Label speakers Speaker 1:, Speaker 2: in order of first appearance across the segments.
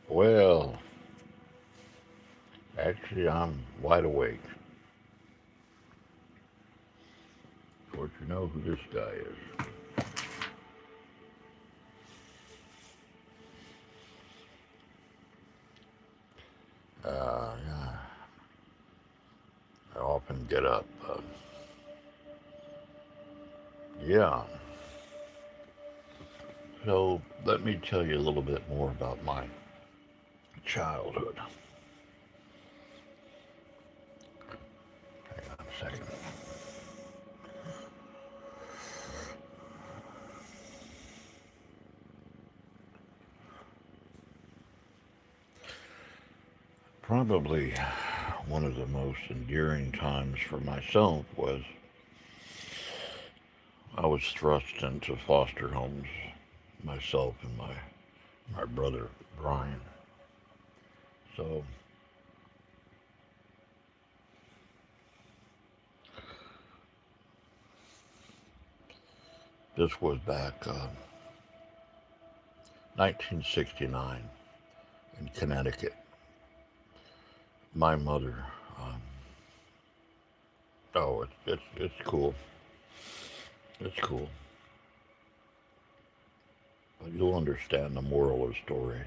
Speaker 1: Well, actually, I'm wide awake. Of course, you know who this guy is. Yeah, I often get up. Yeah, so let me tell you a little bit more about my childhood. Hang on a second. Probably one of the most endearing times for myself was I was thrust into foster homes, myself and my brother Brian. So this was back 1969 in Connecticut. My mother, um, oh, it's cool. It's cool. But you'll understand the moral of the story.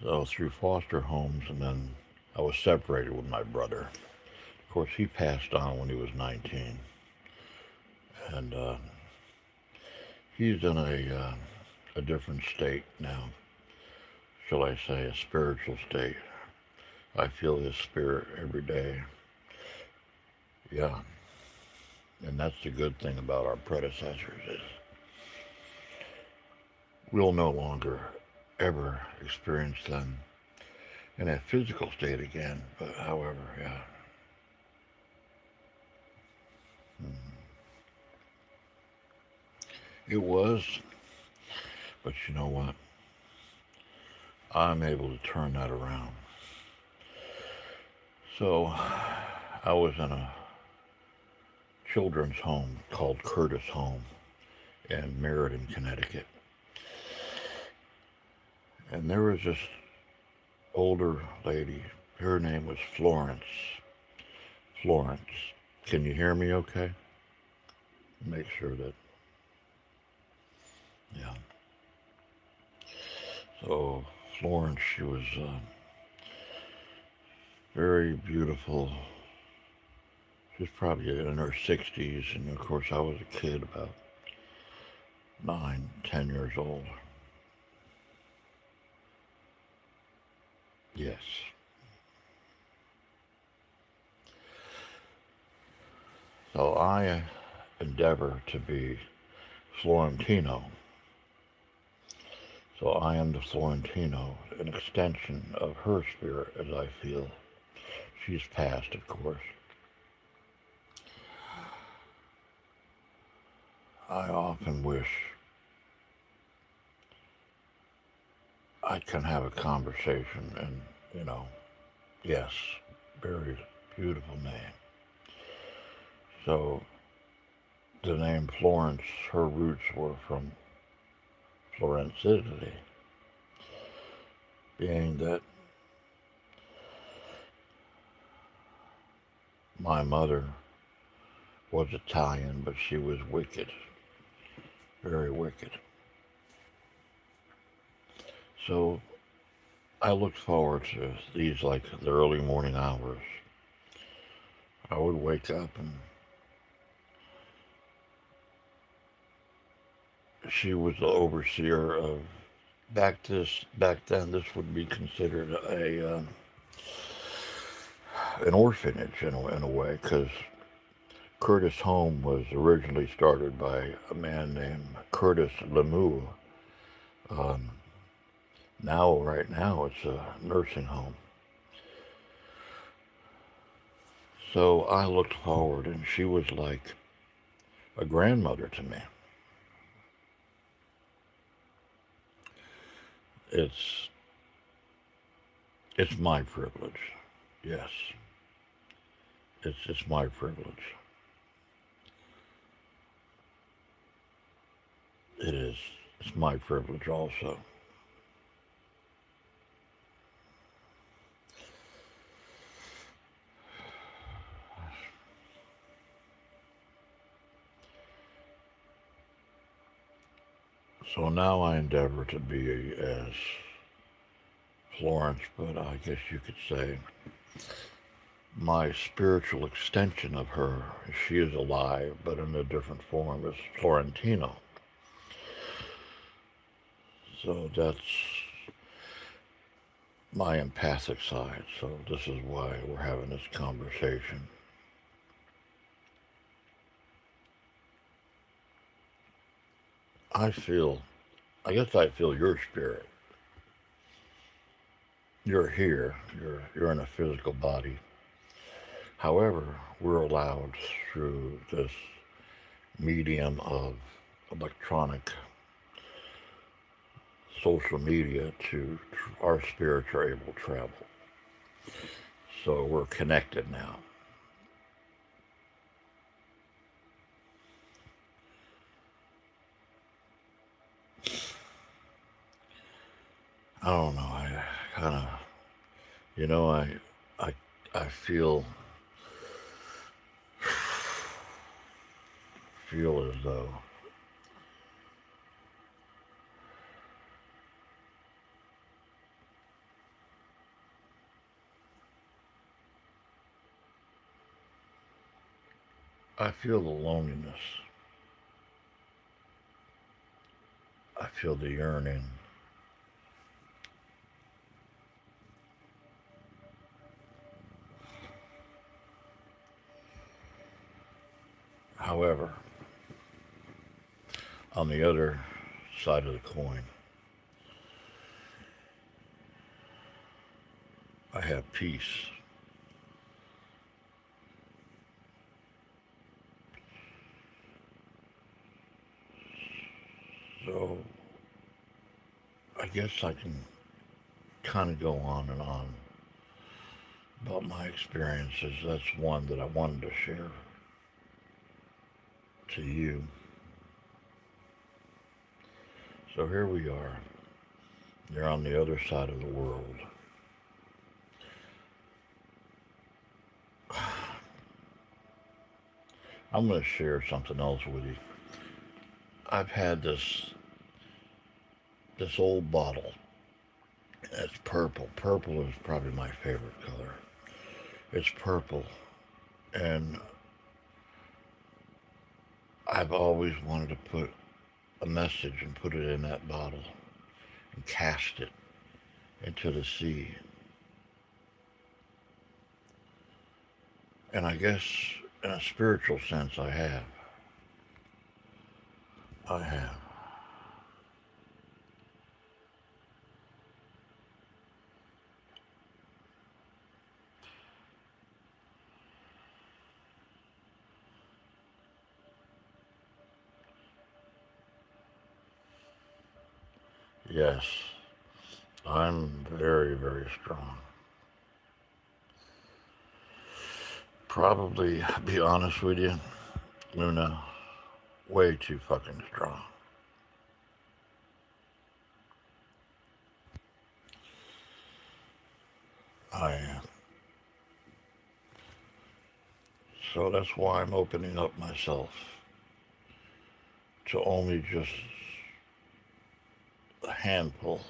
Speaker 1: So through foster homes, and then I was separated with my brother. Of course, he passed on when he was 19, and he's in a different state now. Shall I say a spiritual state? I feel his spirit every day. Yeah, and that's the good thing about our predecessors is we'll no longer ever experience them in a physical state again. But however, yeah, it was. But you know what? I'm able to turn that around. So I was in a children's home called Curtis Home in Meriden, Connecticut. And there was this older lady. Her name was Florence. Florence. Can you hear me okay? Make sure that, yeah. So Florence, she was very beautiful. She was probably in her 60s, and of course I was a kid about 9, 10 years old. Yes. So I endeavor to be Florentino. So I am the Florentino, an extension of her spirit as I feel. She's passed, of course. I often wish I can have a conversation and, you know, yes, very beautiful name. So the name Florence, her roots were from Florence, Italy, being that my mother was Italian, but she was wicked, very wicked. So I looked forward to these like the early morning hours. I would wake up and she was the overseer of back then this would be considered a an orphanage in a way because Curtis Home was originally started by a man named Curtis Lemieux. Um, right now, it's a nursing home. So I looked forward, and she was like a grandmother to me. It's it's my privilege. Yes, it's my privilege. it is. It's my privilege also. So now I endeavor to be as Florence, but I guess you could say my spiritual extension of her. She is alive, but in a different form as Florentino. So that's my empathic side. So this is why we're having this conversation. I feel, I guess I feel your spirit. You're here. You're in a physical body. However, we're allowed through this medium of electronic social media to our spirits are able to travel. So we're connected now. I don't know. I kind of, you know, I, I feel as though I feel the loneliness. I feel the yearning. However, on the other side of the coin, I have peace. So I guess I can kind of go on and on about my experiences. That's one that I wanted to share to you. So here we are. You're on the other side of the world. I'm going to share something else with you. I've had this old bottle. It's purple. Purple is probably my favorite color. It's purple, and I've always wanted to put a message and put it in that bottle and cast it into the sea. And I guess in a spiritual sense, I have. I have. Yes, I'm very, very strong. Probably, be honest with you, Luna, way too fucking strong. I am. So that's why I'm opening up myself to only just a handful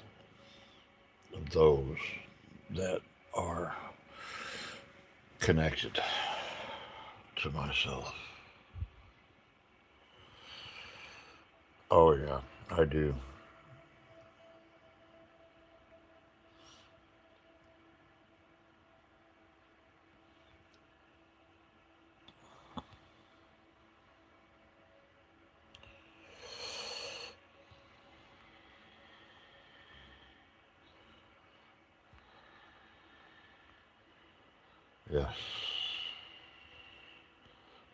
Speaker 1: of those that are connected to myself. Oh, yeah, I do. Yes.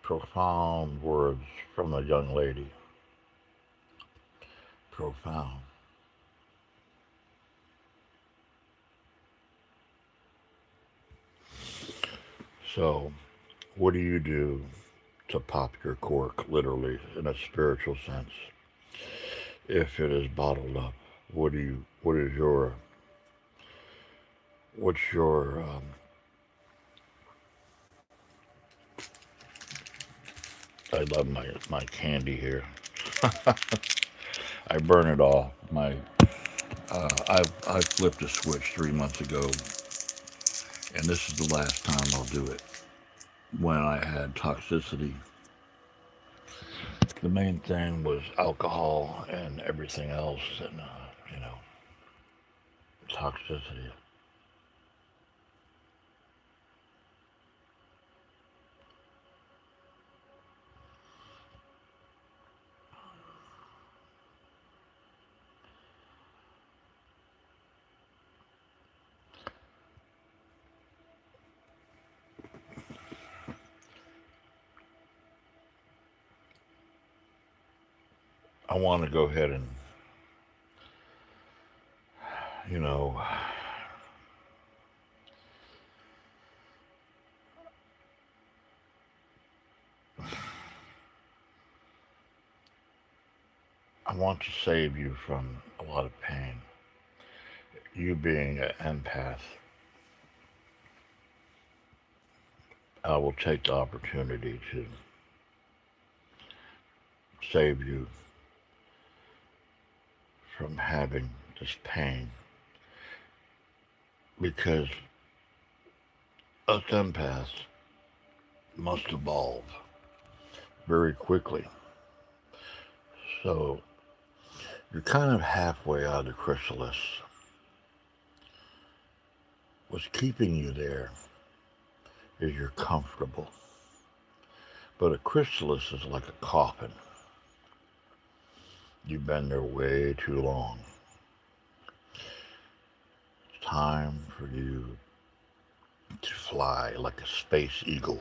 Speaker 1: Profound words from a young lady. Profound. So, what do you do to pop your cork, literally, in a spiritual sense? if it is bottled up? What's your I love my candy here. I burn it all. I flipped a switch 3 months ago, and this is the last time I'll do it. When I had toxicity, the main thing was alcohol and everything else, and you know, toxicity. I want to go ahead and, you know, I want to save you from a lot of pain. You being an empath, I will take the opportunity to save you from having this pain because us empaths must evolve very quickly. So you're kind of halfway out of the chrysalis. What's keeping you there is you're comfortable. But a chrysalis is like a coffin. You've been there way too long. It's time for you to fly like a space eagle,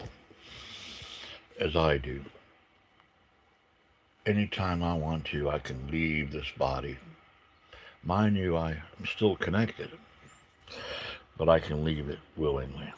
Speaker 1: as I do. Anytime I want to, I can leave this body. Mind you, I'm still connected, but I can leave it willingly.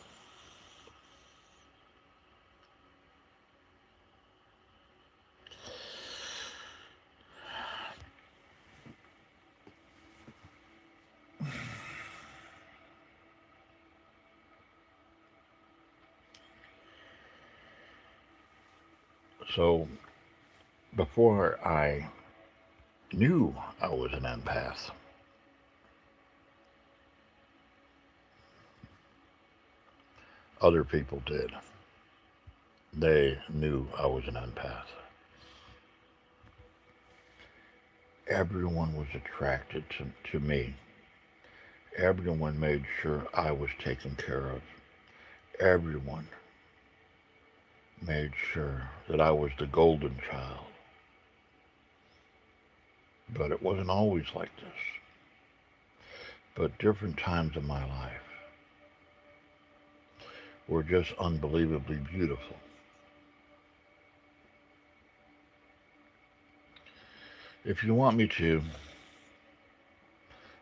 Speaker 1: So, before I knew I was an empath, other people did. They knew I was an empath. Everyone was attracted to me. Everyone made sure I was taken care of. Everyone made sure that I was the golden child. But it wasn't always like this. But different times in my life were just unbelievably beautiful. If you want me to,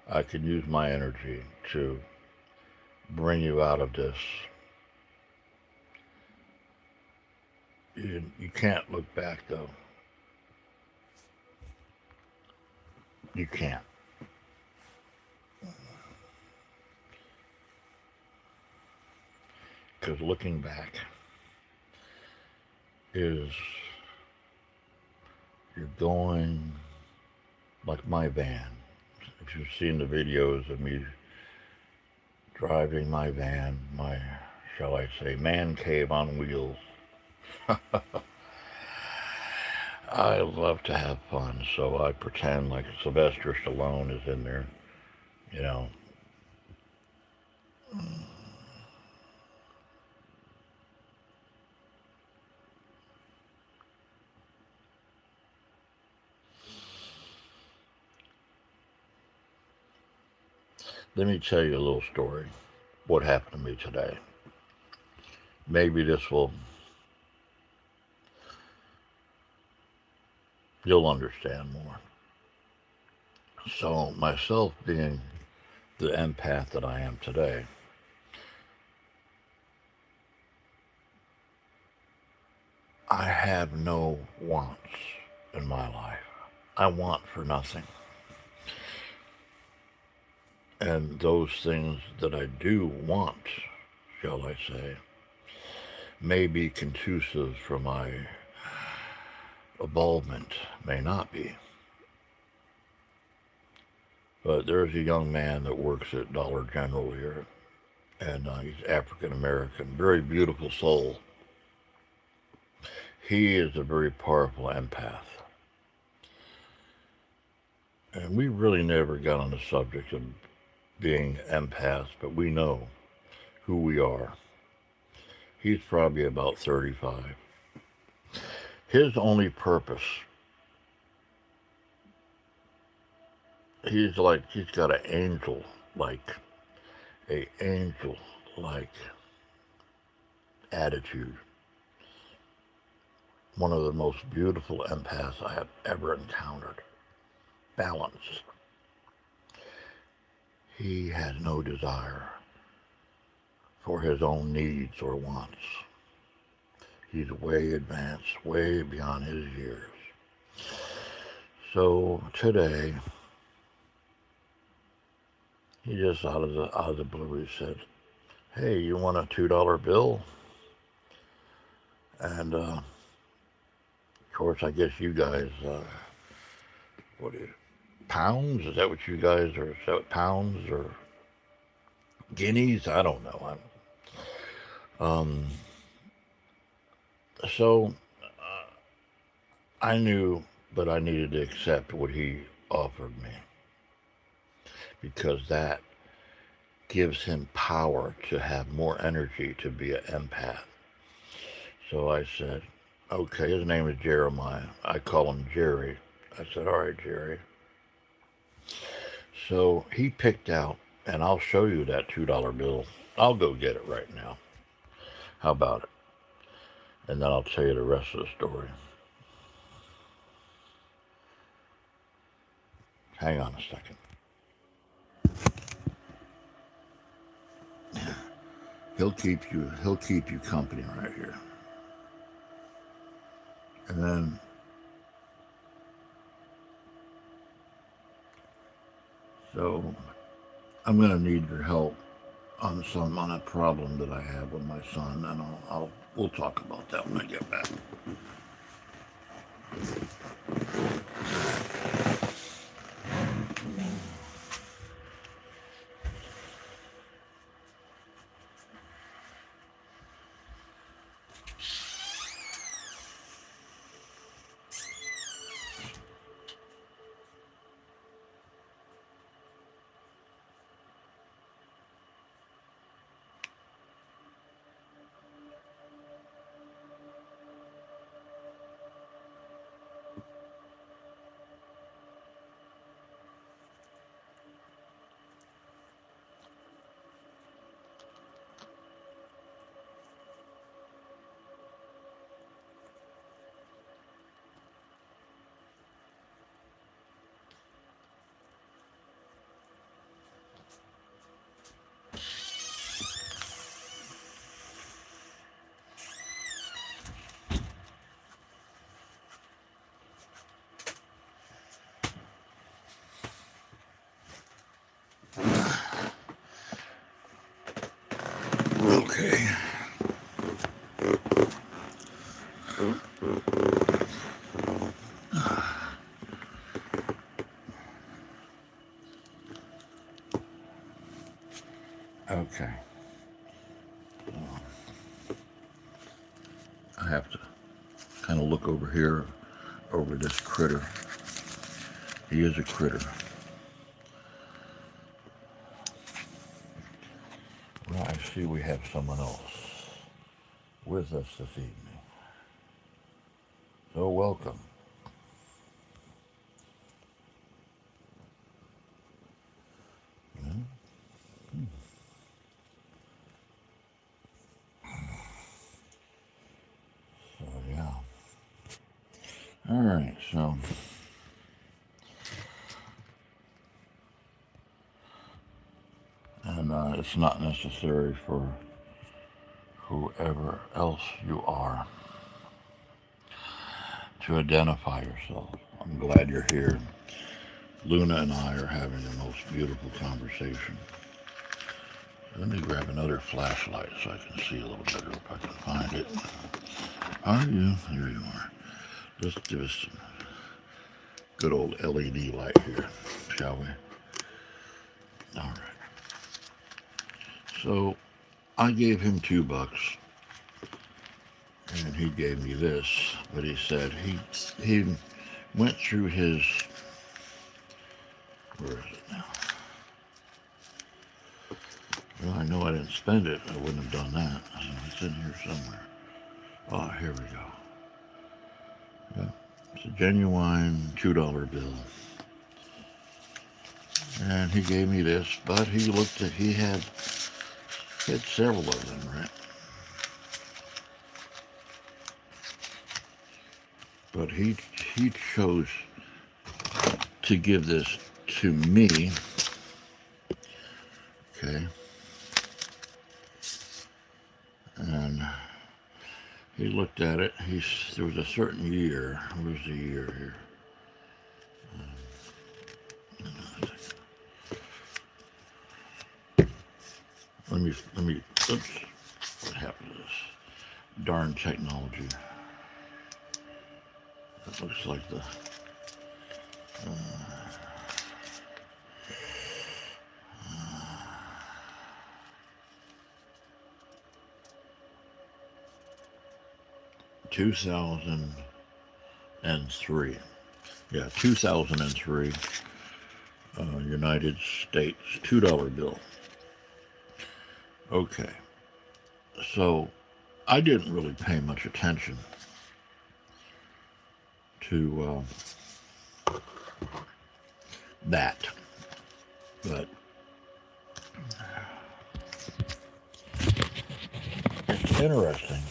Speaker 1: I can use my energy to bring you out of this. You can't look back, though. You can't. Because looking back is you're going like my van. If you've seen the videos of me driving my van, my, shall I say, man cave on wheels, I love to have fun, so I pretend like Sylvester Stallone is in there, you know. Let me tell you a little story. What happened to me today? Maybe this will, you'll understand more. So, myself being the empath that I am today, I have no wants in my life. I want for nothing. And those things that I do want, shall I say, may be conducive for my evolvement, may not be. But there's a young man that works at Dollar General here, and he's African American, very beautiful soul. He is a very powerful empath. And we really never got on the subject of being empaths, but we know who we are. He's probably about 35. His only purpose, he's got an angel like attitude. One of the most beautiful empaths I have ever encountered. Balanced. He has no desire for his own needs or wants. He's way advanced, way beyond his years. So today, he just out of the blue, he said, "Hey, you want a $2 bill?" And of course, I guess you guys, what is it, pounds? Is that what you guys are? Is that pounds or guineas? I don't know. So I knew, but I needed to accept what he offered me because that gives him power to have more energy to be an empath. So I said, okay, his name is Jeremiah. I call him Jerry. I said, all right, Jerry. So he picked out, and I'll show you that $2 bill. I'll go get it right now. How about it? And then I'll tell you the rest of the story. Hang on a second. He'll keep you company right here. And then so I'm gonna need your help on a problem that I have with my son, and we'll talk about that when I get back. Okay. Okay. I have to kind of look over here, over this critter. He is a critter. Well, I see we have someone else with us this evening. So welcome. So yeah. All right, so and it's not necessary for whoever else you are to identify yourself. I'm glad you're here. Luna and I are having the most beautiful conversation. Let me grab another flashlight so I can see a little better if I can find it. Are you? Here you are. Let's give us some good old LED light here, shall we? All right. So I gave him $2, and he gave me this. But he said he went through his. Where is it now? Well, I know I didn't spend it. I wouldn't have done that. So it's in here somewhere. Oh, here we go. Yeah, it's a genuine $2 bill. And he gave me this, but he looked at, he had several of them, right? But he chose to give this to me, okay? And he looked at it. There was a certain year. Where's the year here? Let me, oops, what happened to this darn technology? It looks like the, 2003. Yeah, 2003, United States $2 bill. Okay, so I didn't really pay much attention to that, but it's interesting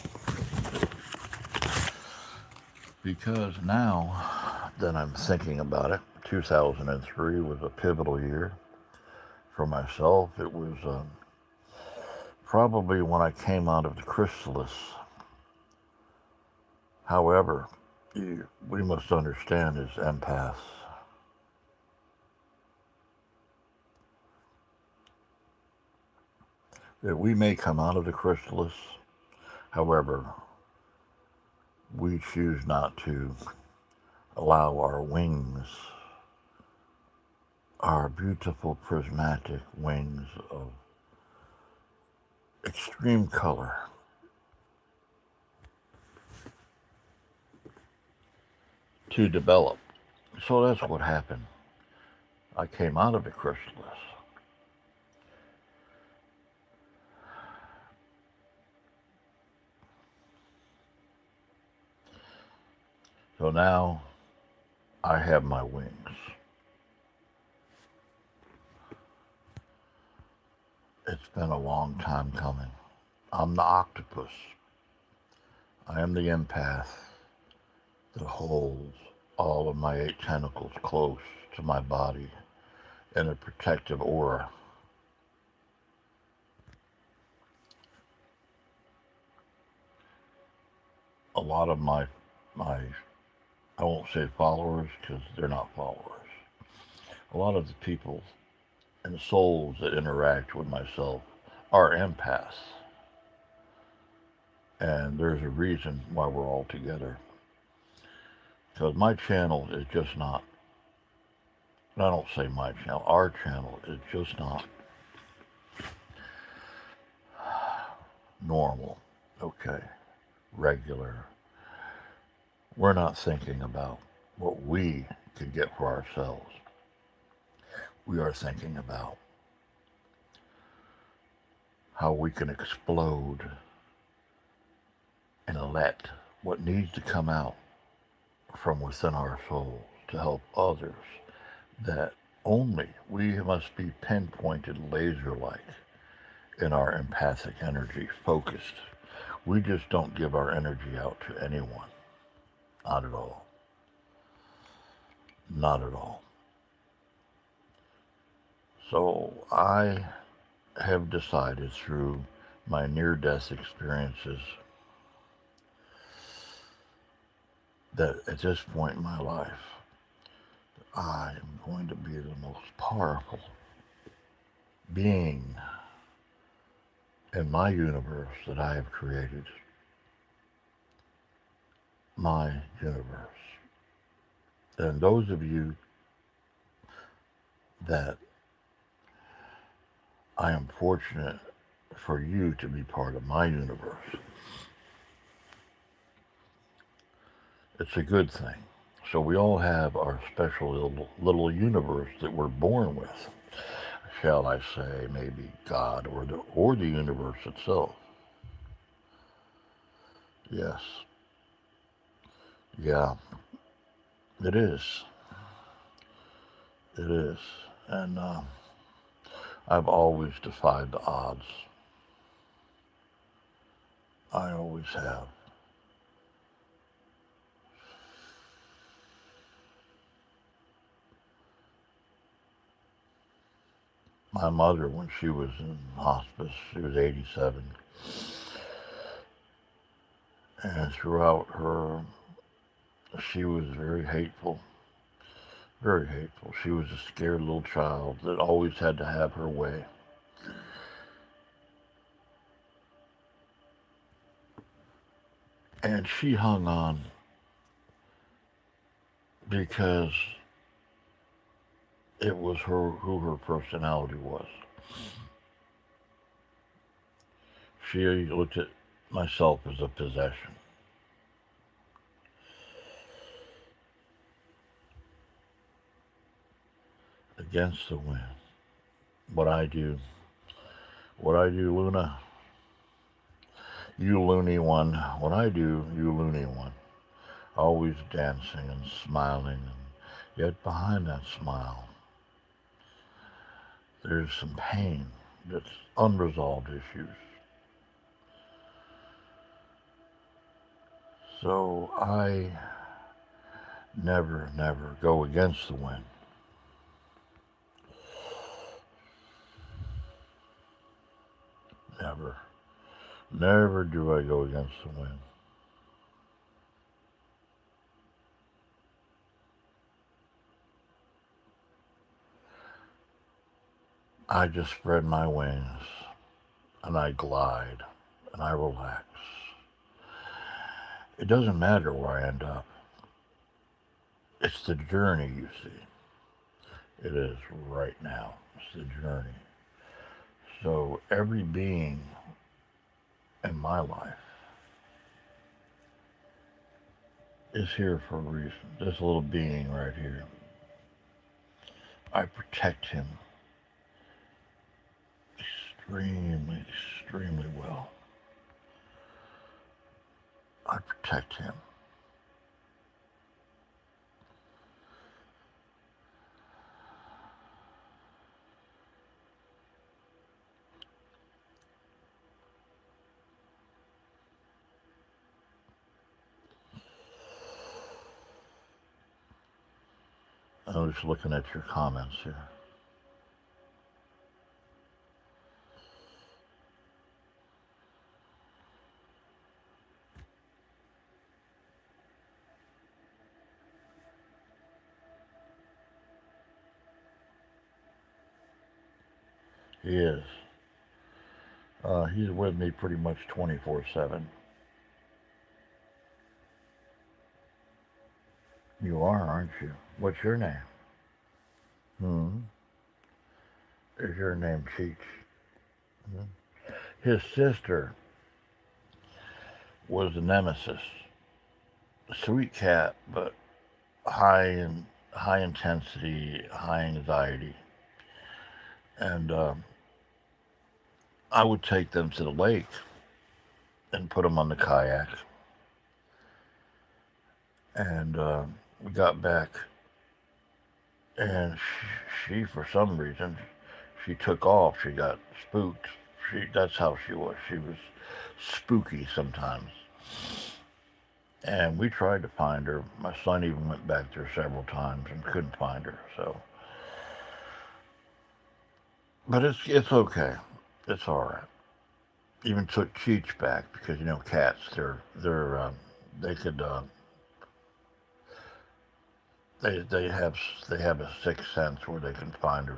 Speaker 1: because now that I'm thinking about it, 2003 was a pivotal year for myself. It was probably when I came out of the chrysalis. However, we must understand as empaths that we may come out of the chrysalis. However, we choose not to allow our wings, our beautiful prismatic wings of extreme color, to develop. So that's what happened. I came out of the chrysalis. So now I have my wings. It's been a long time coming. I'm the octopus. I am the empath that holds all of my 8 tentacles close to my body in a protective aura. A lot of my I won't say followers because they're not followers. A lot of the people and souls that interact with myself are empaths. And there's a reason why we're all together. Because my channel is just not, and I don't say my channel, our channel is just not normal, okay, regular. We're not thinking about what we can get for ourselves. We are thinking about how we can explode and let what needs to come out from within our souls to help others, that only we must be pinpointed laser-like in our empathic energy, focused. We just don't give our energy out to anyone. Not at all. Not at all. So I have decided through my near-death experiences that at this point in my life, I am going to be the most powerful being in my universe that I have created, my universe. And those of you that I am fortunate for you to be part of my universe, it's a good thing. So we all have our special little universe that we're born with, shall I say, maybe God or the universe itself. Yes, yeah, it is. It is. And I've always defied the odds. I always have. My mother, when she was in hospice, she was 87. And throughout her, she was very hateful. Very hateful. She was a scared little child that always had to have her way. And she hung on because it was who her personality was. She looked at myself as a possession. Against the wind. What I do, Luna, you loony one. What I do, you loony one. Always dancing and smiling, and yet behind that smile, there's some pain that's unresolved issues. So I never go against the wind. Never. Never do I go against the wind. I just spread my wings and I glide and I relax. It doesn't matter where I end up. It's the journey, you see. It is right now. It's the journey. So every being in my life is here for a reason. This little being right here. I protect him extremely well. I protect him. I was looking at your comments here. He is. He's with me pretty much 24/7. You are, aren't you? What's your name? Hmm. Is your name Cheech? Hmm. His sister was the nemesis. Sweet cat, but high intensity, high anxiety, and I would take them to the lake and put them on the kayak, and we got back, and she for some reason, she took off. She got spooked. That's how she was. She was spooky sometimes. And we tried to find her. My son even went back there several times and couldn't find her. So, but it's okay. It's all right. Even took Cheech back because cats they could they have they have a sixth sense where they can find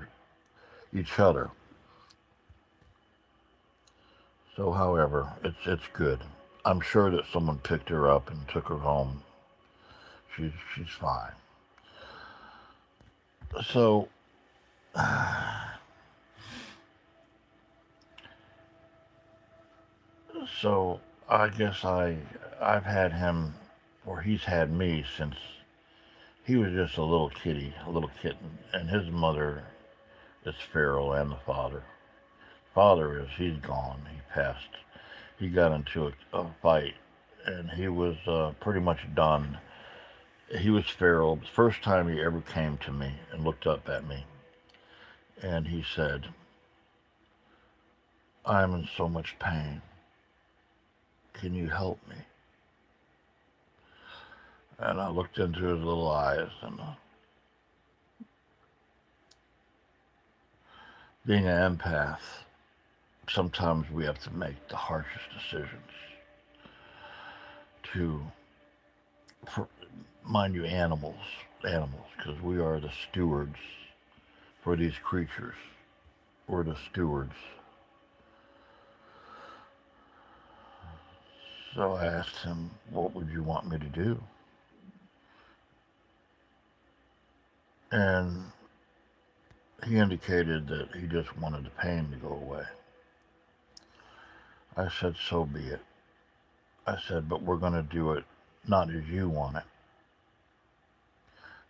Speaker 1: each other. So, however, it's good. I'm sure that someone picked her up and took her home. She's fine. So, so I guess I've had him, or he's had me since he was just a little kitty, a little kitten, and his mother is feral, and the father. Father is he's gone. He passed. He got into a fight, and he was pretty much done. He was feral. The first time he ever came to me and looked up at me, and he said, "I'm in so much pain. Can you help me?" And I looked into his little eyes, and being an empath, sometimes we have to make the harshest decisions to, for, mind you, animals, because we are the stewards for these creatures. We're the stewards. So I asked him, "What would you want me to do?" And he indicated that he just wanted the pain to go away. I said, "So be it." I said, "But we're going to do it not as you want it,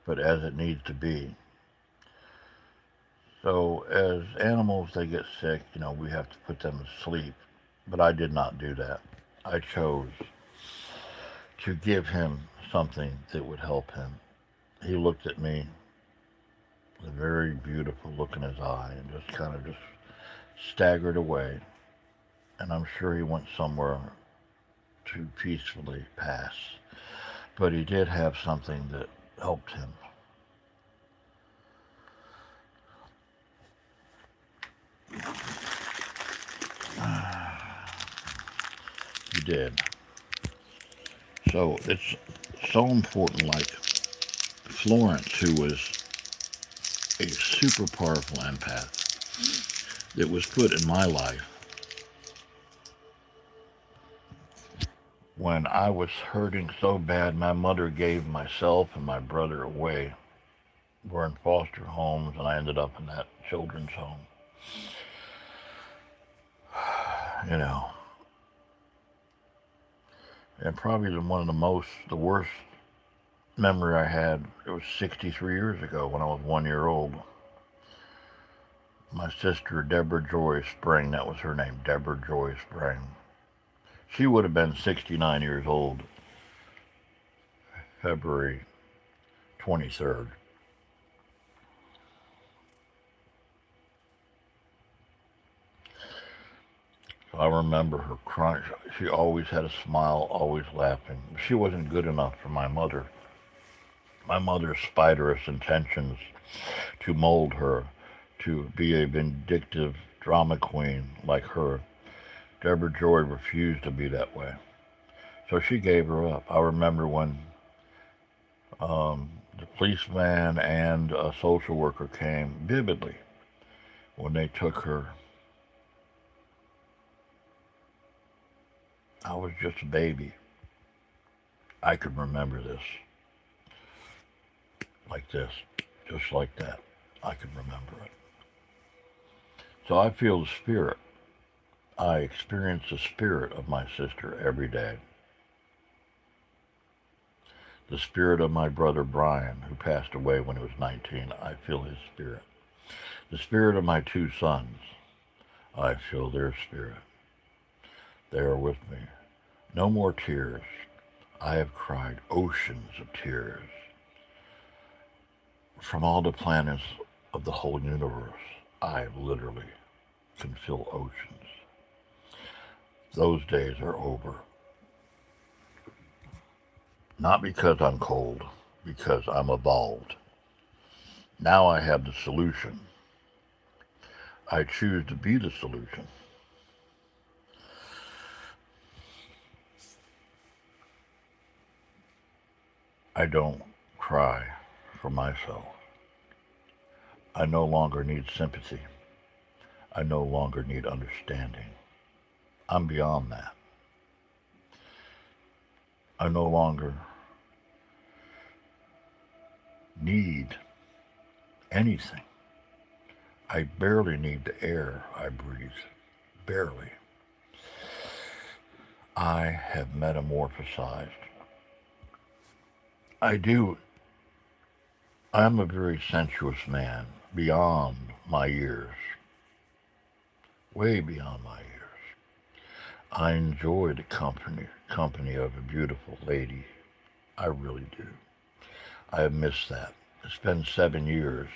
Speaker 1: but as it needs to be." So, as animals, they get sick, we have to put them to sleep. But I did not do that. I chose to give him something that would help him. He looked at me with a very beautiful look in his eye and just kind of just staggered away. And I'm sure he went somewhere to peacefully pass. But he did have something that helped him. He did. So it's so important, like Florence, who was a super powerful empath that was put in my life when I was hurting so bad. My mother gave myself and my brother away. We're in foster homes, and I ended up in that children's home. You know, and probably the worst memory I had, it was 63 years ago when I was 1 year old. My sister, Deborah Joy Spring, that was her name, Deborah Joy Spring. She would have been 69 years old, February 23rd. So I remember her crying. She always had a smile, always laughing. She wasn't good enough for my mother. My mother's spiderous intentions to mold her to be a vindictive drama queen like her. Deborah Joy refused to be that way. So she gave her up. I remember when the policeman and a social worker came vividly when they took her. I was just a baby. I could remember this like this, just like that. I could remember it. So I feel the spirit. I experience the spirit of my sister every day. The spirit of my brother Brian, who passed away when he was 19, I feel his spirit. The spirit of my two sons, I feel their spirit. They are with me. No more tears. I have cried oceans of tears from all the planets of the whole universe. I literally can feel oceans. Those days are over. Not because I'm cold, because I'm evolved. Now I have the solution. I choose to be the solution. I don't cry for myself. I no longer need sympathy. I no longer need understanding. I'm beyond that. I no longer need anything. I barely need the air I breathe. Barely. I have metamorphosized. I do. I'm a very sensuous man, beyond my years, way beyond my years. I enjoy the company of a beautiful lady. I really do. I have missed that. It's been 7 years.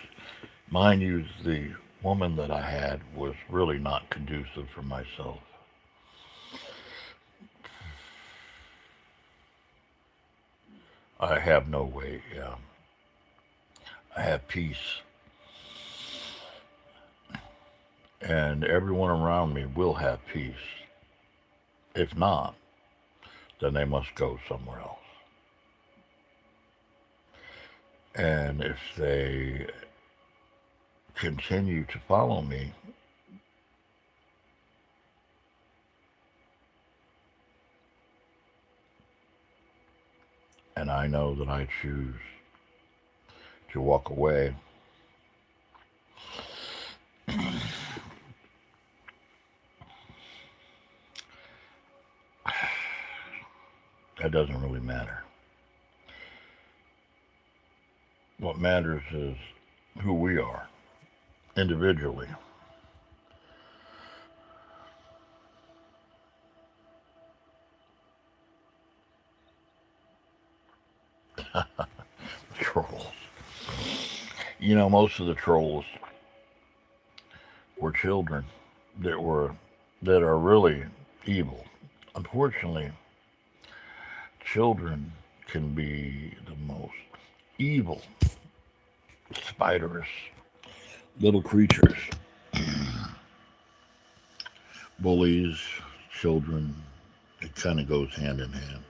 Speaker 1: Mind you, the woman that I had was really not conducive for myself. I have no way. Yeah, I have peace, and everyone around me will have peace. If not, then they must go somewhere else. And if they continue to follow me, and I know that I choose to walk away, that doesn't really matter. What matters is who we are individually. Trolls. Most of the trolls were children that were that are really evil. Unfortunately, children can be the most evil, spiderous little creatures. Bullies, children, it kind of goes hand in hand.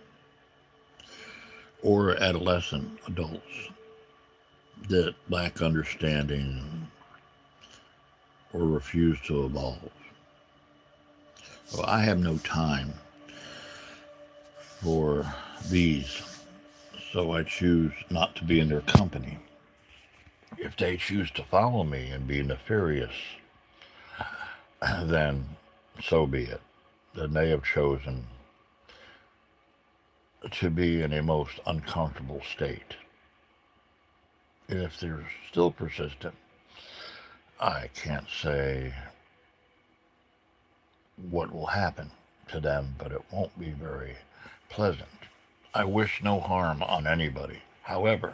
Speaker 1: Or adolescent adults that lack understanding or refuse to evolve. Well, I have no time for these, so I choose not to be in their company. If they choose to follow me and be nefarious, then so be it. Then they have chosen to be in a most uncomfortable state. And if they're still persistent, I can't say what will happen to them, but it won't be very pleasant. I wish no harm on anybody. However,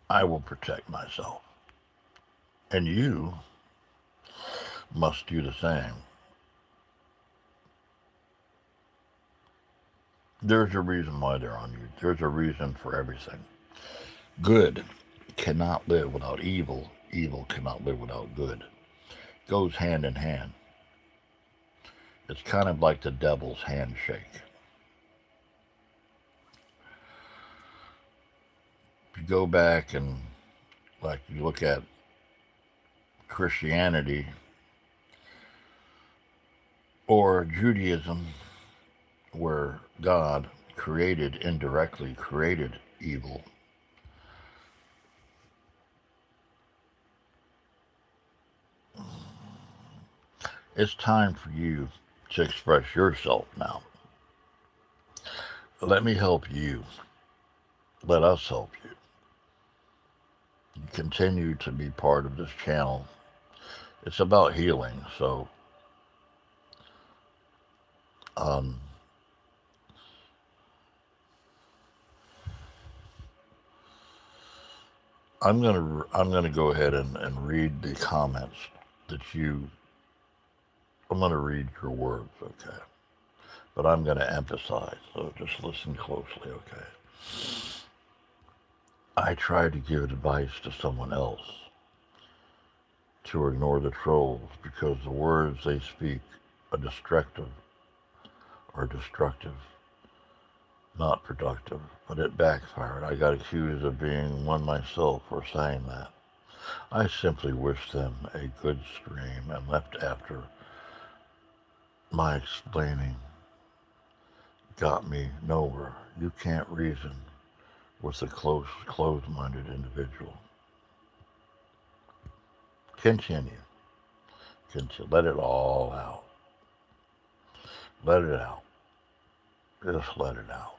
Speaker 1: I will protect myself. And you must do the same. There's a reason why they're on you. There's a reason for everything. Good cannot live without evil. Evil cannot live without good. Goes hand in hand. It's kind of like the devil's handshake. If you go back and you look at Christianity or Judaism, where God indirectly created evil, it's time for you to express yourself now. Let me help you. Let us help you. You continue to be part of this channel. It's about healing, so um, I'm gonna go ahead and read the comments that you. I'm gonna read your words, okay? But I'm gonna emphasize, so just listen closely, okay? I tried to give advice to someone else to ignore the trolls because the words they speak are destructive. not productive, but it backfired. I got accused of being one myself for saying that. I simply wished them a good scream and left after my explaining got me nowhere. You can't reason with a closed-minded individual. Continue. Continue. Let it all out. Let it out. Just let it out.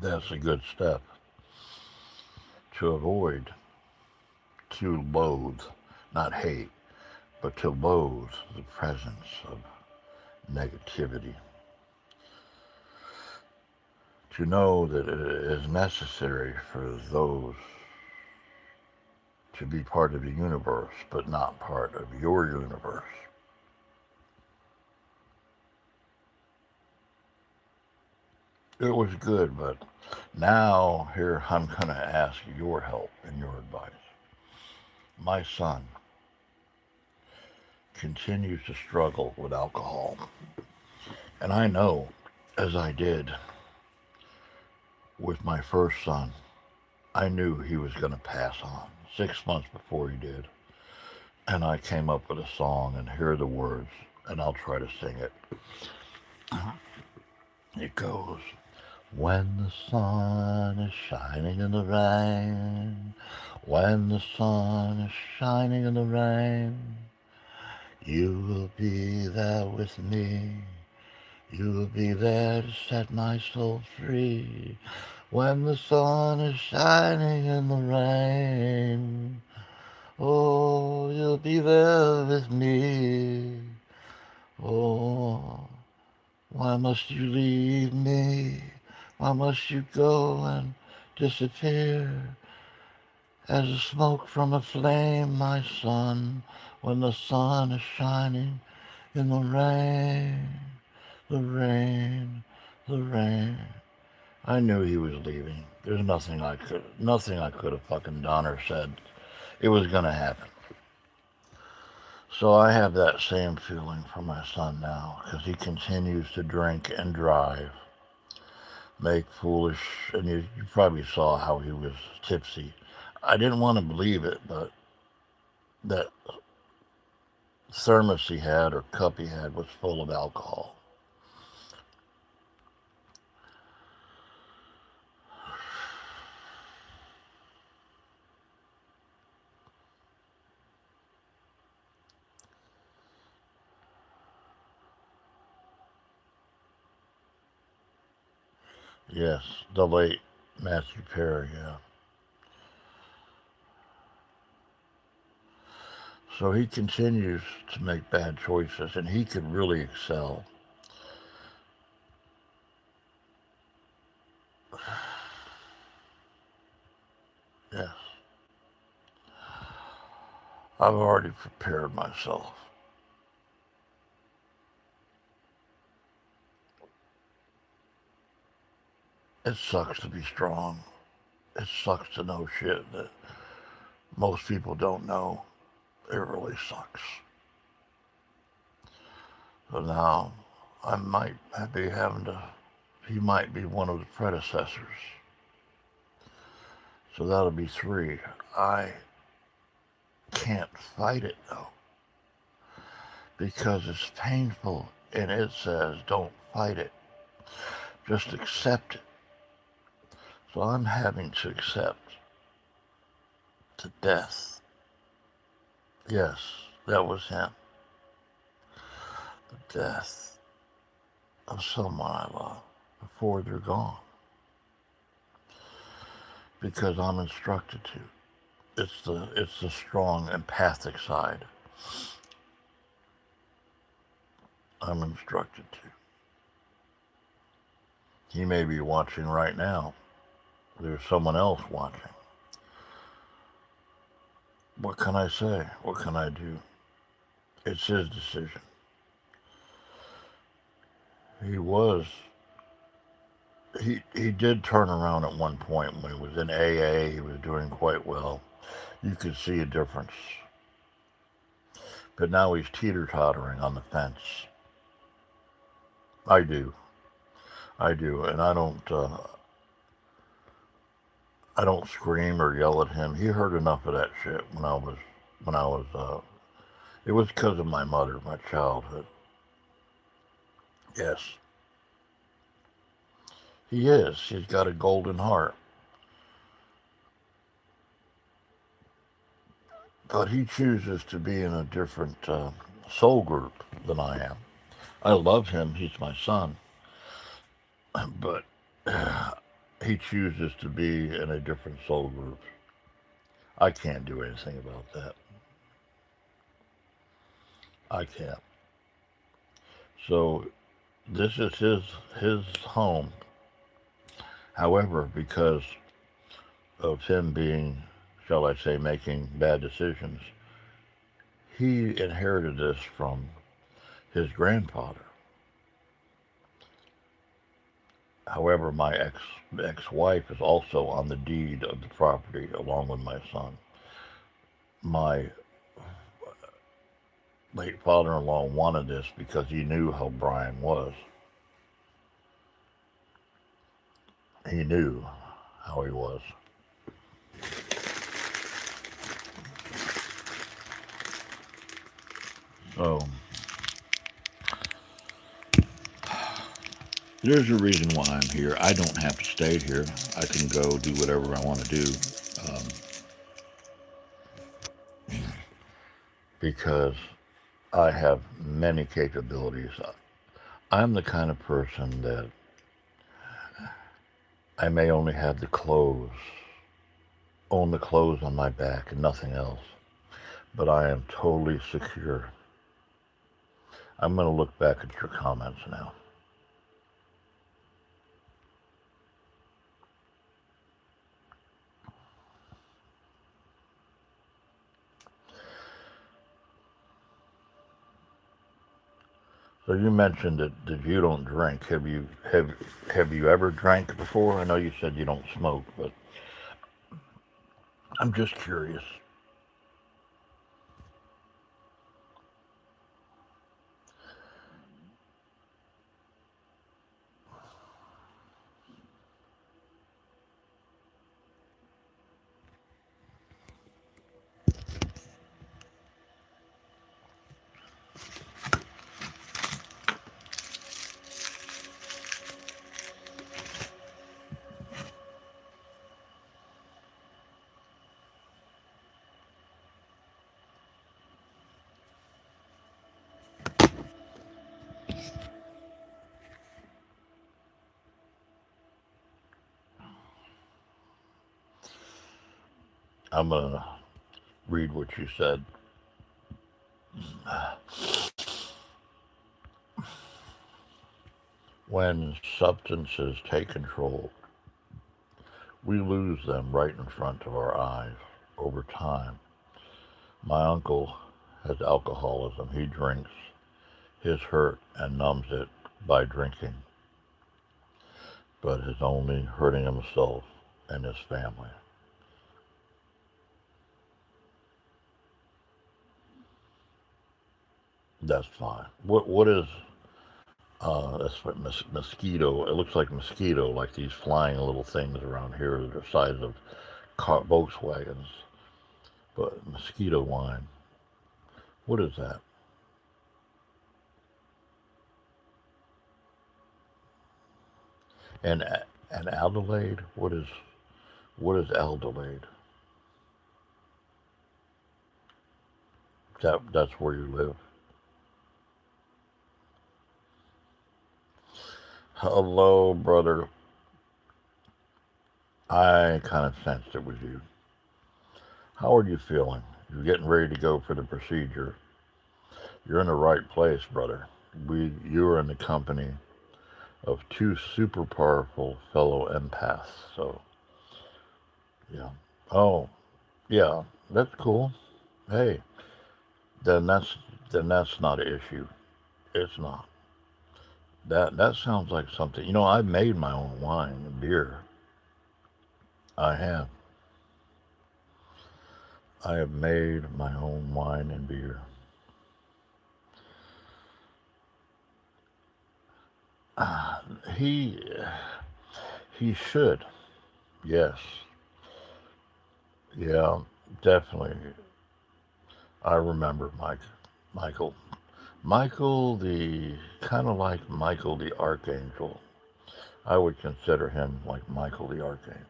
Speaker 1: That's a good step to avoid, to loathe, not hate, but to loathe the presence of negativity. To know that it is necessary for those to be part of the universe, but not part of your universe. It was good, but now here I'm going to ask your help and your advice. My son continues to struggle with alcohol, and I know, as I did with my first son, I knew he was going to pass on 6 months before he did. And I came up with a song, and here are the words, and I'll try to sing it. It goes, when the sun is shining in the rain, when the sun is shining in the rain, you will be there with me. You will be there to set my soul free. When the sun is shining in the rain, oh, you'll be there with me. Oh, why must you leave me? Why must you go and disappear? As the smoke from a flame, my son, when the sun is shining in the rain, the rain, the rain. I knew he was leaving. There's nothing I could have fucking done or said. It was gonna happen. So I have that same feeling for my son now, because he continues to drink and drive, make foolish, and you probably saw how he was tipsy. I didn't want to believe it, but that thermos he had or cup he had was full of alcohol. Yes, the late Matthew Perry, yeah. So he continues to make bad choices, and he could really excel. Yes, I've already prepared myself. It sucks to be strong. It sucks to know shit that most people don't know. It really sucks. So now I might be having to, he might be one of the predecessors. So that'll be three. I can't fight it though, because it's painful and it says don't fight it, just accept it. So I'm having to accept the death. Yes, that was him. The death of someone I love before they're gone. Because I'm instructed to. It's the strong empathic side. I'm instructed to. He may be watching right now. There's someone else watching. What can I say? What can I do? It's his decision. He was he did turn around at one point when he was in AA. He was doing quite well. You could see a difference. But now he's teeter-tottering on the fence. I do. I do. And I don't scream or yell at him. He heard enough of that shit when I was it was because of my mother, my childhood. Yes. He is. He's got a golden heart. But he chooses to be in a different soul group than I am. I love him. He's my son. But he chooses to be in a different soul group. I can't do anything about that. I can't. So this is his home. However, because of him being, shall I say, making bad decisions, he inherited this from his grandfather. However, my ex-wife is also on the deed of the property along with my son. My late father-in-law wanted this because he knew how Brian was. He knew how he was. So there's a reason why I'm here. I don't have to stay here. I can go do whatever I want to do um, because I have many capabilities. I'm the kind of person that I may only have the clothes, own the clothes on my back and nothing else, but I am totally secure. I'm going to look back at your comments now. So you mentioned that you don't drink. Have you ever drank before? I know you said you don't smoke, but I'm just curious. I'm going to read what you said. When substances take control, we lose them right in front of our eyes over time. My uncle has alcoholism. He drinks his hurt and numbs it by drinking, but is only hurting himself and his family. That's fine. What is that's what mosquito. It looks like mosquito, like these flying little things around here that are the size of Volkswagens. But mosquito wine. What is that? And and Adelaide. What is Adelaide? That's where you live. Hello, brother. I kind of sensed it was you. How are you feeling? You're getting ready to go for the procedure. You're in the right place, brother. You're in the company of two super powerful fellow empaths. So yeah. Oh yeah, that's cool. Hey, then that's then that's not an issue. It's not. That sounds like something. I've made my own wine and beer. I have. I have made my own wine and beer. He he should. Yes. Yeah, definitely. I remember Michael. Michael the kind of like Michael the Archangel. I would consider him like Michael the Archangel.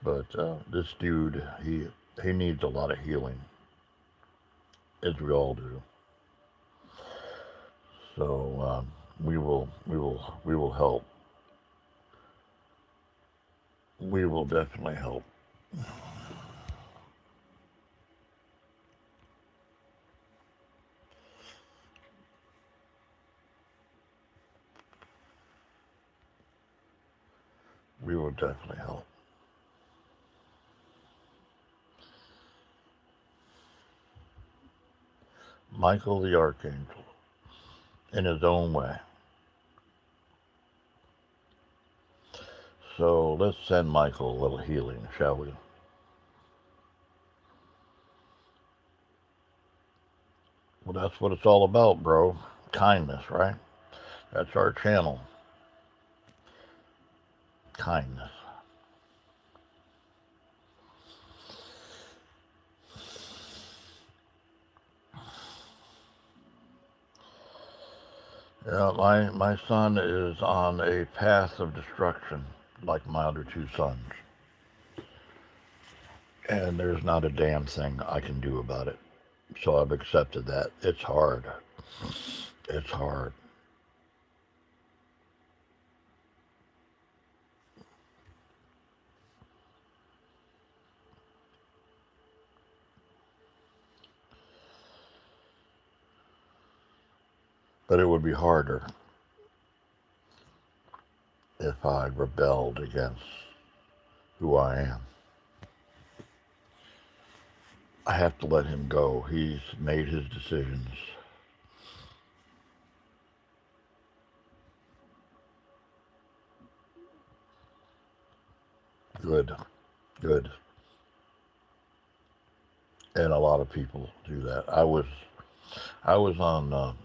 Speaker 1: But this dude, he needs a lot of healing, as we all do. So we will help. We will definitely help. We will definitely help. Michael the Archangel, in his own way. So let's send Michael a little healing, shall we? Well, that's what it's all about, bro. Kindness, right? That's our channel. Kindness. Yeah, my son is on a path of destruction, like my other two sons, and there's not a damn thing I can do about it. So I've accepted that. It's hard. It's hard, but it would be harder if I rebelled against who I am. I have to let him go. He's made his decisions. Good, good. And a lot of people do that. I was on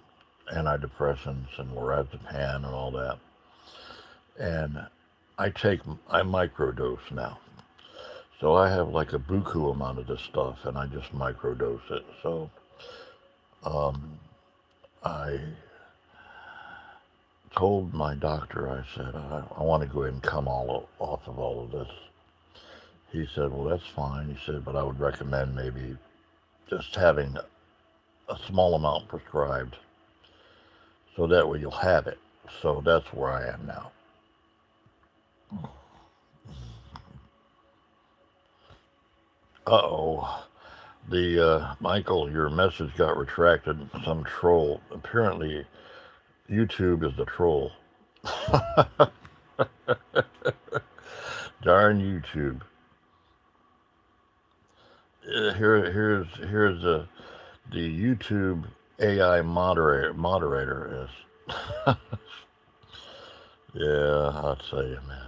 Speaker 1: antidepressants and lorazepam and all that, and I microdose now. So I have like a buku amount of this stuff, and I just microdose it. So um, I told my doctor, I said, I want to go ahead and come all off of all of this. He said, well, that's fine. He said, but I would recommend maybe just having a small amount prescribed, so that way you'll have it. So that's where I am now. Uh oh. The Michael, your message got retracted. Some troll. Apparently, YouTube is the troll. Darn YouTube. Here's the YouTube AI moderator is. Yeah, I'll tell you, man.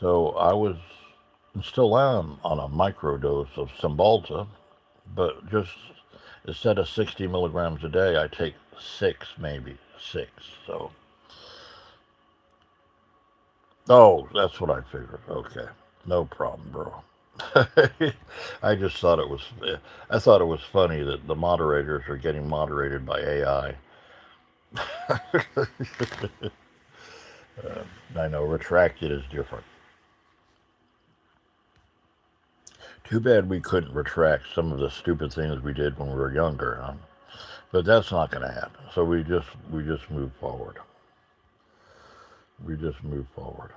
Speaker 1: So I was and still am on a microdose of Cymbalta, but just instead of 60 milligrams a day, I take six, maybe six. So, oh, that's what I figured. Okay, no problem, bro. I just thought it was, I thought it was funny that the moderators are getting moderated by AI. I know retracted is different. Too bad we couldn't retract some of the stupid things we did when we were younger, huh? But that's not going to happen. So we just move forward. We just move forward.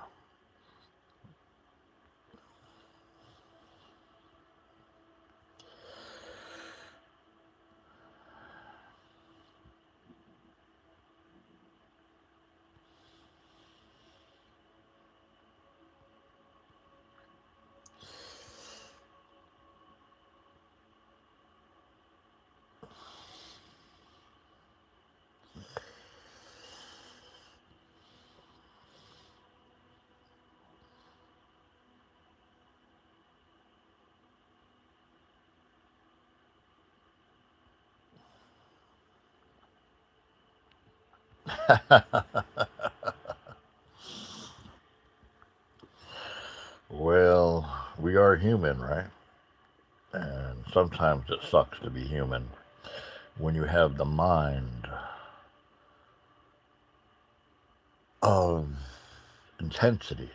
Speaker 1: Well, we are human, right? And sometimes it sucks to be human when you have the mind of intensity.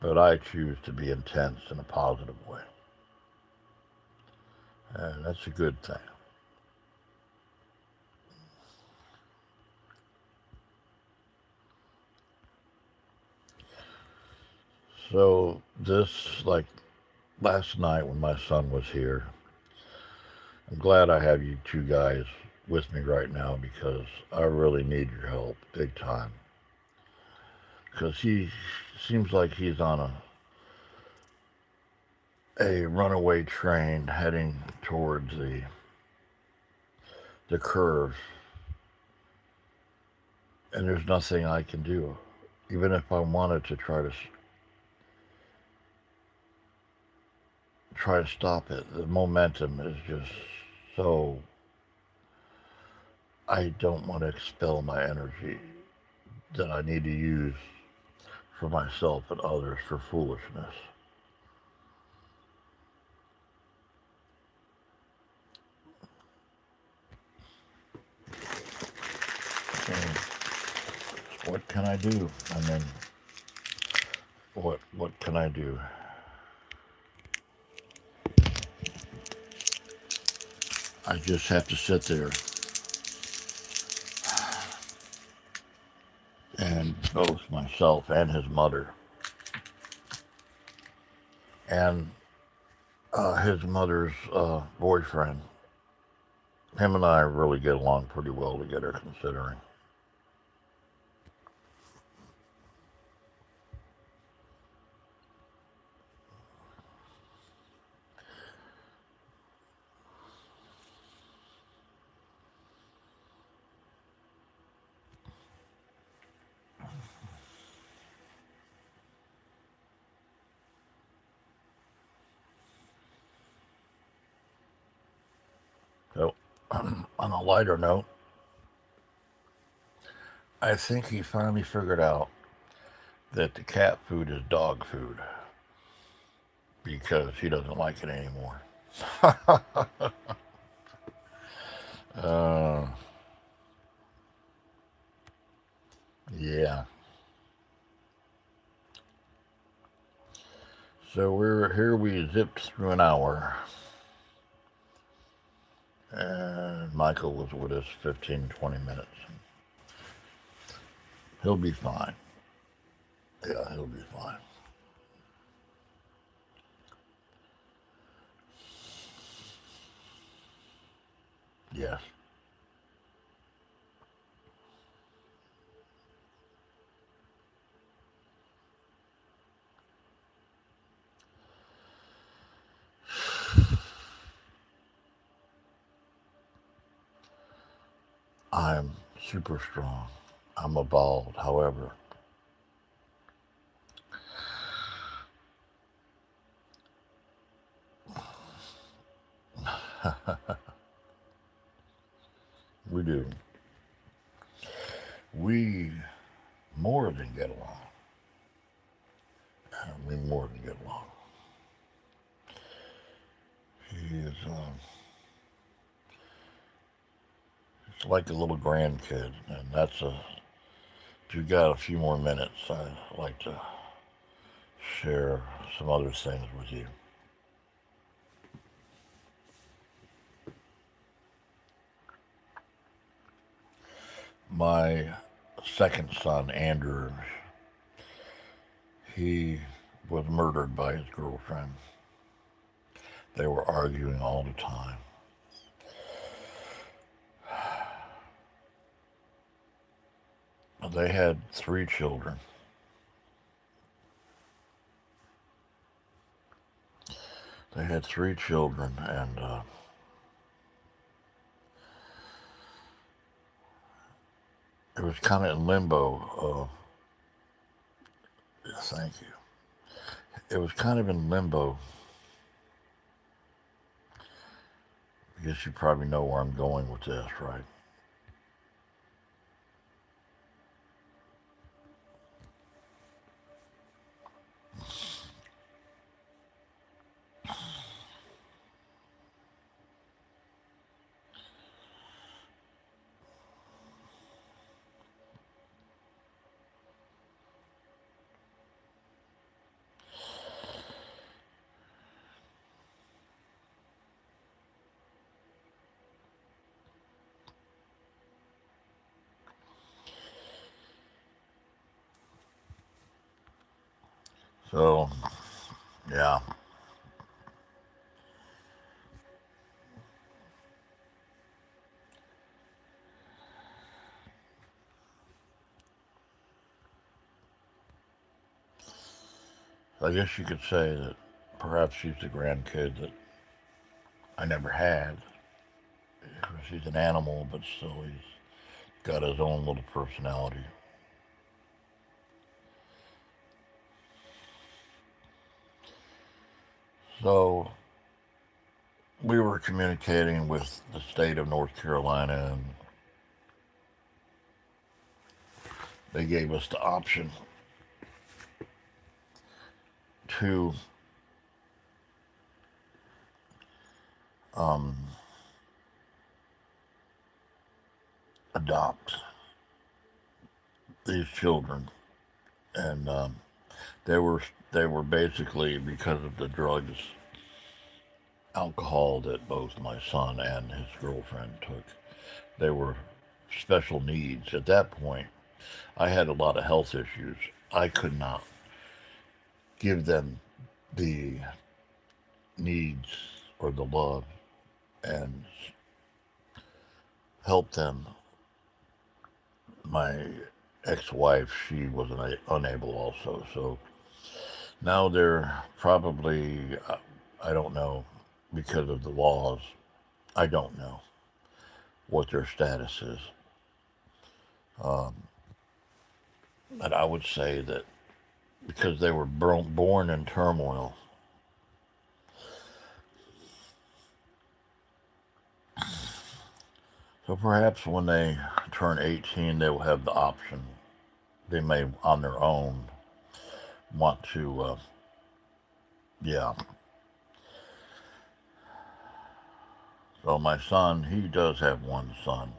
Speaker 1: But I choose to be intense in a positive way. And that's a good thing. So, this, like last night when my son was here, I'm glad I have you two guys with me right now because I really need your help big time. Because he seems like he's on a runaway train heading towards the curve, and there's nothing I can do. Even if I wanted to try to stop it, the momentum is just so. I don't want to expel my energy that I need to use for myself and others for foolishness. So what can I do? I mean, what can I do? I just have to sit there and both myself and his mother and his mother's boyfriend. Him and I really get along pretty well together, considering. So, on a lighter note, I think he finally figured out that the cat food is dog food because he doesn't like it anymore. uh, yeah. So we're here. We zipped through an hour, and Michael was with us 15, 20 minutes. He'll be fine. Yeah, he'll be fine. Yes, I'm super strong. I'm evolved. However, we do. We more than get along. We more than get along. He is it's like a little grandkid, and that's a. If you got a few more minutes, I'd like to share some other things with you. My second son, Andrew, he was murdered by his girlfriend. They were arguing all the time. They had three children. They had three children, and it was kind of in limbo. Thank you. It was kind of in limbo. I guess you probably know where I'm going with this, right? So, yeah, I guess you could say that perhaps he's the grandkid that I never had. Because he's an animal, but still he's got his own little personality. So we were communicating with the state of North Carolina, and they gave us the option to um, adopt these children, and they were they were basically because of the drugs, alcohol that both my son and his girlfriend took. They were special needs. At that point, I had a lot of health issues. I could not give them the needs or the love and help them. My ex-wife, she was unable also. So now they're probably, I don't know, because of the laws, I don't know what their status is. Um, but I would say that because they were born in turmoil, so perhaps when they turn 18, they will have the option. They may, on their own, want to, yeah. So my son, he does have one son,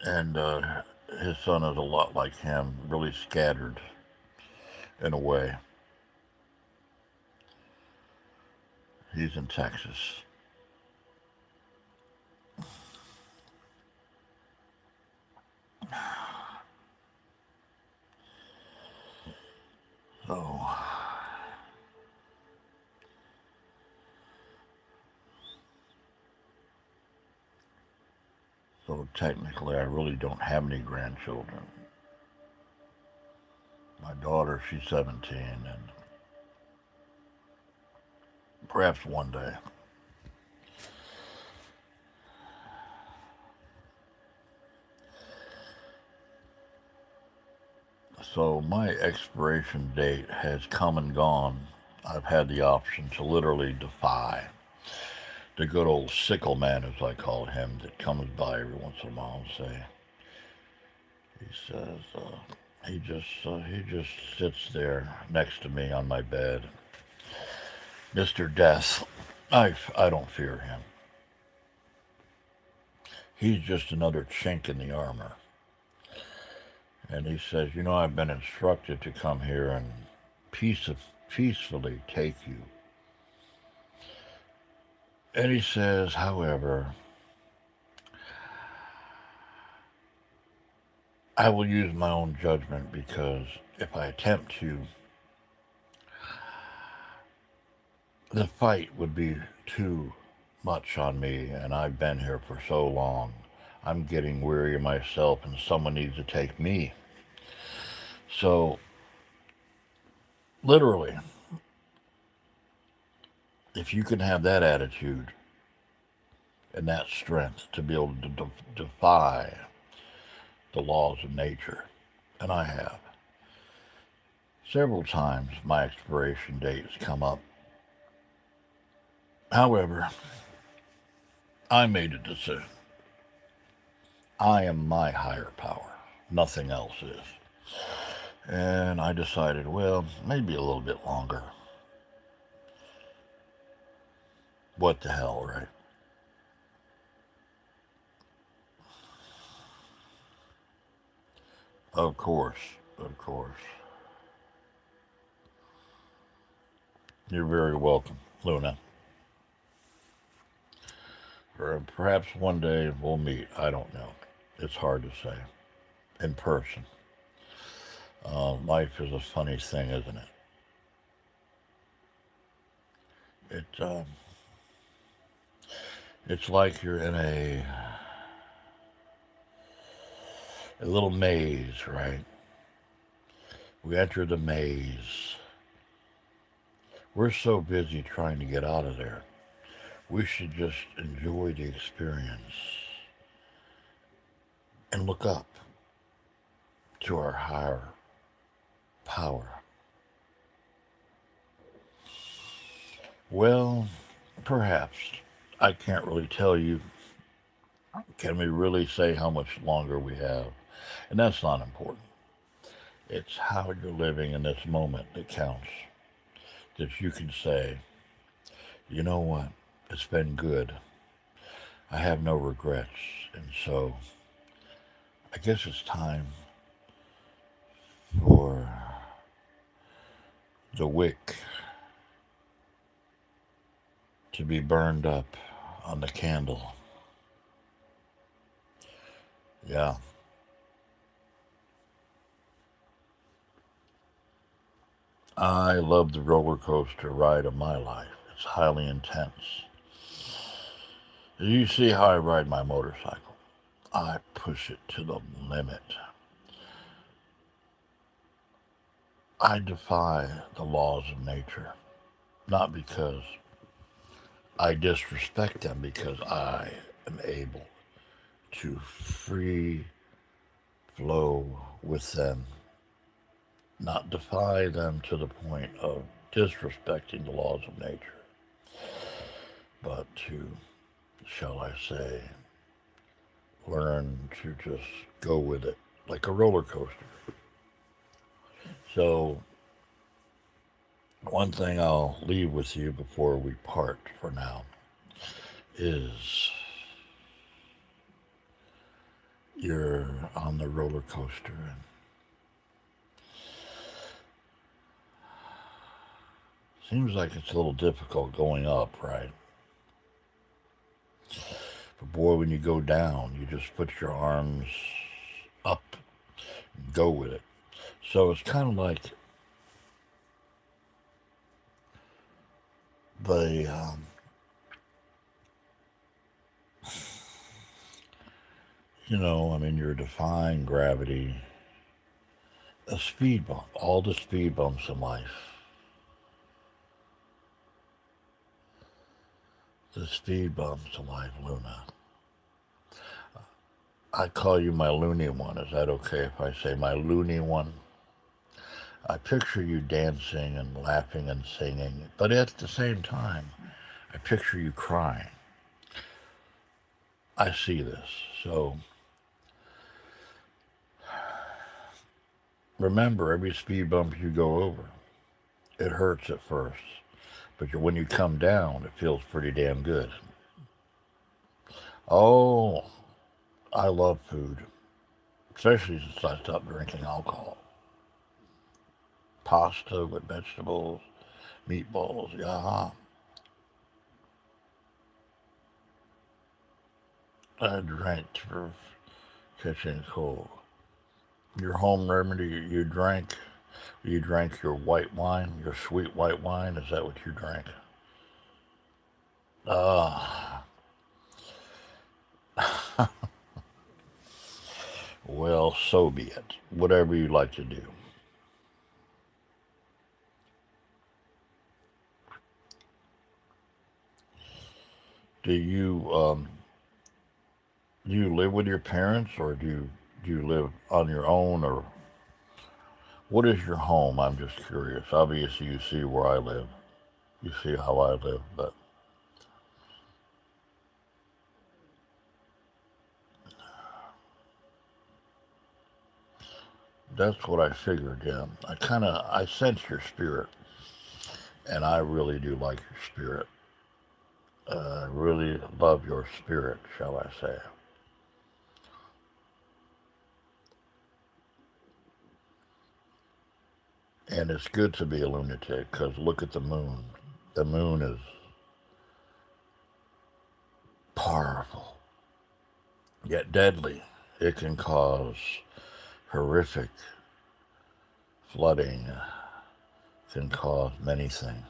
Speaker 1: and his son is a lot like him, really scattered in a way. He's in Texas. Well, technically, I really don't have any grandchildren. My daughter, she's 17, and perhaps one day. So my expiration date has come and gone. I've had the option to literally defy the good old sickle man, as I call him, that comes by every once in a while and say, he says, he just sits there next to me on my bed, Mr. Death. I don't fear him. He's just another chink in the armor. And he says, I've been instructed to come here and peacefully take you. And he says, however, I will use my own judgment because if I attempt to, the fight would be too much on me, and I've been here for so long. I'm getting weary of myself, and someone needs to take me. So, literally, if you can have that attitude and that strength to be able to defy the laws of nature, and I have, several times my expiration date has come up. However, I made a decision. I am my higher power. Nothing else is. And I decided, well, maybe a little bit longer. What the hell, right? Of course, of course. You're very welcome, Luna. Or perhaps one day we'll meet. I don't know. It's hard to say. In person. Life is a funny thing, isn't it? It's like you're in a little maze, right? We enter the maze. We're so busy trying to get out of there. We should just enjoy the experience and look up to our higher power. Well, perhaps. I can't really tell you. Can we really say how much longer we have? And that's not important. It's how you're living in this moment that counts. That you can say, you know what? It's been good. I have no regrets. And so I guess it's time for the wick to be burned up on the candle. Yeah. I love the roller coaster ride of my life. It's highly intense. You see how I ride my motorcycle. I push it to the limit. I defy the laws of nature, not because I disrespect them, because I am able to free flow with them, not defy them to the point of disrespecting the laws of nature, but to, shall I say, learn to just go with it like a roller coaster. So, one thing I'll leave with you before we part for now is you're on the roller coaster and seems like it's a little difficult going up, right? But boy, when you go down, you just put your arms up and go with it. So it's kind of like the I mean, you're defying gravity, a speed bump, all the speed bumps in life. The speed bumps in life, Luna. I call you my loony one. Is that okay if I say my loony one? I picture you dancing and laughing and singing, but at the same time, I picture you crying. I see this. So remember, every speed bump you go over, it hurts at first, but when you come down, it feels pretty damn good. Oh, I love food, especially since I stopped drinking alcohol. Pasta with vegetables, meatballs, yeah. I drank for catching cold. Your home remedy, you drank your white wine, your sweet white wine. Is that what you drank? Ah, well, so be it. Whatever you like to do. Do you do you live with your parents, or do you live on your own, or what is your home? I'm just curious. Obviously, you see where I live. You see how I live, but that's what I figured. Yeah, I sense your spirit, and I really do like your spirit. I really love your spirit, shall I say? And it's good to be a lunatic because look at the moon. The moon is powerful yet deadly. It can cause horrific flooding, can cause many things.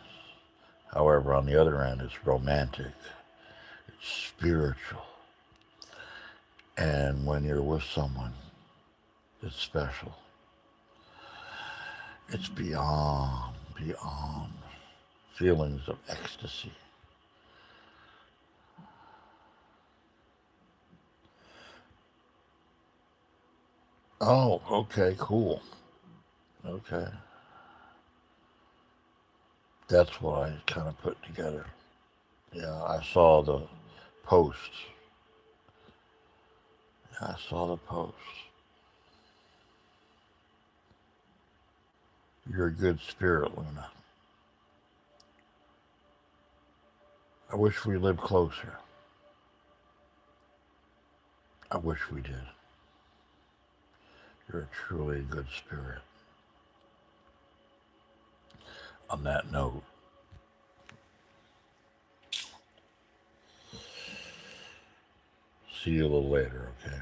Speaker 1: However, on the other end, it's romantic, it's spiritual, and when you're with someone, it's special. It's beyond feelings of ecstasy. Oh, okay, cool. Okay. That's what I kind of put together. Yeah, I saw the post. I saw the post. You're a good spirit, Luna. I wish we lived closer. I wish we did. You're a truly good spirit. On that note, see you a little later, okay?